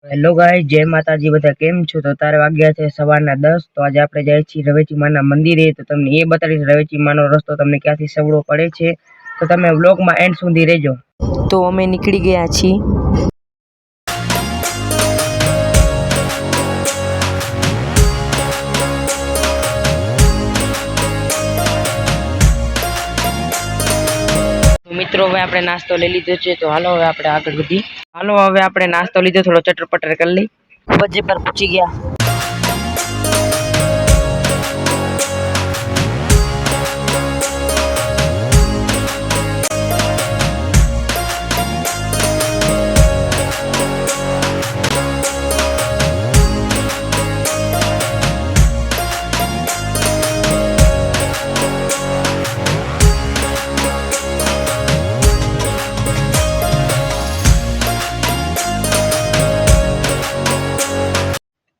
Hello guys, જય માતાજી। બધા કેમ છો? તો તારે વાગ્યા છે સવારના 10। તો આજે આપણે જાય છીએ રવેચી માના મંદિરે। તો તમને એ બતાડીશ રવેચી માનો રસ્તો તમને ક્યાંથી સવડો પડે છે। તો તમે વ્લોગમાં એન્ડ સુધી રહેજો। તો અમે નીકળી ગયા છીએ। મિત્રો હવે આપણે નાસ્તો લઈ લીધો છે, તો હાલો હવે આપણે આગળ વધી। હાલો હવે આપણે નાસ્તો લીધો, થોડો ચટર પટર કરી લઈ। બજે પર પહોંચી ગયા।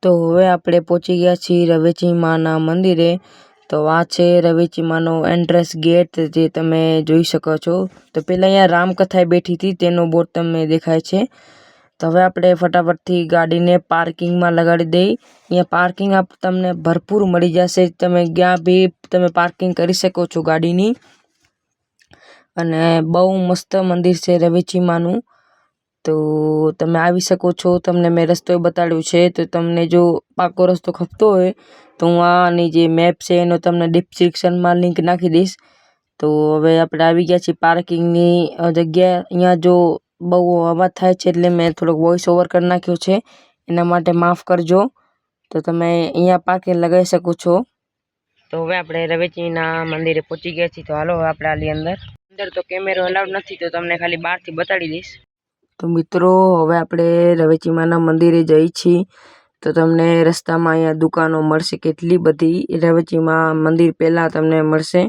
તો હવે આપણે પહોંચી ગયા છીએ રવેચી માના મંદિરે। તો આ છે રવેચી માનો એન્ટ્રન્સ ગેટ, જે તમે જોઈ શકો છો। તો પહેલાં અહીંયા રામકથાએ બેઠી હતી તેનો બોર્ડ તમને દેખાય છે। તો હવે આપણે ફટાફટથી ગાડીને પાર્કિંગમાં લગાડી દઈ। અહીંયા પાર્કિંગ તમને ભરપૂર મળી જશે, તમે ક્યાં બી તમે પાર્કિંગ કરી શકો છો ગાડીની। અને બહુ મસ્ત મંદિર છે રવેચી માનું, તો તમે આવી શકો છો। તમને મેં રસ્તો બતાડ્યો છે, તો તમને જો પાકો રસ્તો ખપતો હોય તો હું આની જે મેપ છે એનો તમને ડિસ્ક્રિપ્શનમાં લિંક નાખી દઈશ। તો હવે આપણે આવી ગયા છીએ પાર્કિંગની જગ્યા। અહીંયા જો બહુ અવાજ થાય છે એટલે મેં થોડોક વોઇસ ઓવર કરી નાખ્યો છે, એના માટે માફ કરજો। તો તમે અહીંયા પાર્કિંગ લગાવી શકો છો। તો હવે આપણે રવેચીના મંદિરે પહોંચી ગયા છીએ। તો હાલો હવે આપણે આલી અંદર તો કેમેરો અલાઉડ નથી, તો તમને ખાલી બહારથી બતાડી દઈશ। તો મિત્રો હવે આપણે રવેચી માના મંદિરે જઈ છીએ। તો તમને રસ્તામાં અહીંયા દુકાનો મળશે કેટલી બધી। રવેચીમાં મંદિર પહેલાં તમને મળશે,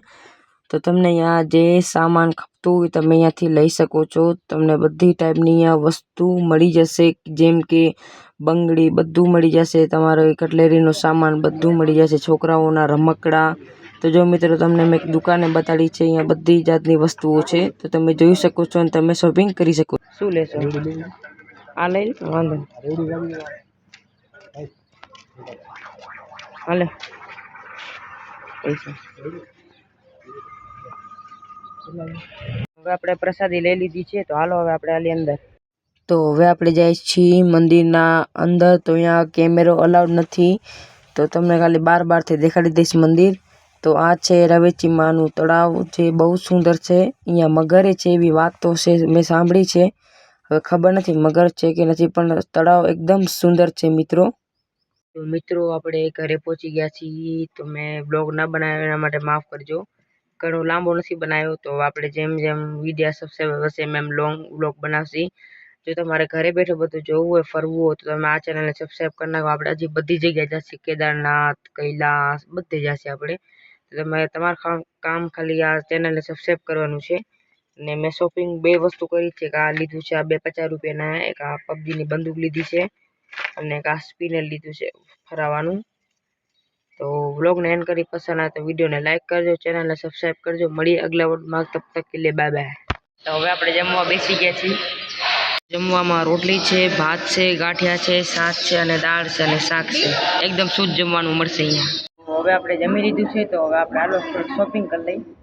તો તમને અહીંયા જે સામાન ખપતું હોય તમે અહીંયાથી લઈ શકો છો। તમને બધી ટાઈપની અહીંયા વસ્તુ મળી જશે, જેમ કે બંગડી બધું મળી જશે, તમારો કટલેરીનો સામાન બધું મળી જશે, છોકરાઓના રમકડા। તો જો મિત્રો તમને મેં એક દુકાને બતાડી છે, અહીંયા બધી જાતની વસ્તુઓ છે, તો તમે જોઈ શકો છો અને તમે શોપિંગ કરી શકો। શું લેશો? આ લઈ વાંધો હાલે પૈસા। હવે આપણે પ્રસાદી લઈ લીધી છે, તો હાલો હવે આપણે આલી અંદર। તો હવે આપણે જઈએ છીએ મંદિરના અંદર। તો અહીંયા કેમેરો અલાઉડ નથી, તો તમને ખાલી બહારથી દેખાડી દઈશ મંદિર। તો આ છે રવેચી માનું તળાવ, જે બહુ સુંદર છે। અહીંયા મગરે છે એવી વાત તો છે, મેં સાંભળી છે, હવે ખબર નથી મગર છે કે નથી, પણ તળાવ એકદમ સુંદર છે મિત્રો। તો મિત્રો આપણે ઘરે પહોંચી ગયા છીએ। તો મેં બ્લોગ ના બનાવ્યો એના માટે માફ કરજો, ઘણો લાંબો નથી બનાવ્યો। તો આપણે જેમ જેમ વિડીયા સબસ્ક્રાઈબર હશે એમ લોંગ બ્લોગ બનાવશી। જો તમારે ઘરે બેઠો બધું જોવું હોય, ફરવું હોય, તો તમે આ ચેનલને સબસ્ક્રાઈબ કરી નાખો। આપણે હજી બધી જગ્યાએ જશે, કેદારનાથ, કૈલાસ બધે જશે આપણે। તો તમારું કામ ખાલી આ ચેનલને સબસ્ક્રાઈબ કરવાનું છે। અને મેં શોપિંગ બે વસ્તુ કરી છે, કે આ લીધું છે આ 250 રૂપિયાના, એક આ પબજીની બંદૂક લીધી છે, અને એક આ સ્પિનર લીધું છે ફરાવાનું। તો વ્લોગને એન્ડ કરી પસંદ આવે તો વિડીયોને લાઈક કરજો, ચેનલને સબસ્ક્રાઈબ કરજો। મળીએ અગલા વ્લોગમાં, તબ તક કે લીએ બાય બાય। તો હવે આપણે જમવા બેસી ગયા છીએ। જમવામાં રોટલી છે, ભાત છે, ગાંઠિયા છે, છાશ છે, અને દાળ છે, અને શાક છે। એકદમ શુદ્ધ જમવાનું મળશે અહીંયા। હવે આપણે જમી લીધું છે, તો હવે આપણે હાલો શોપિંગ કરી લઈએ।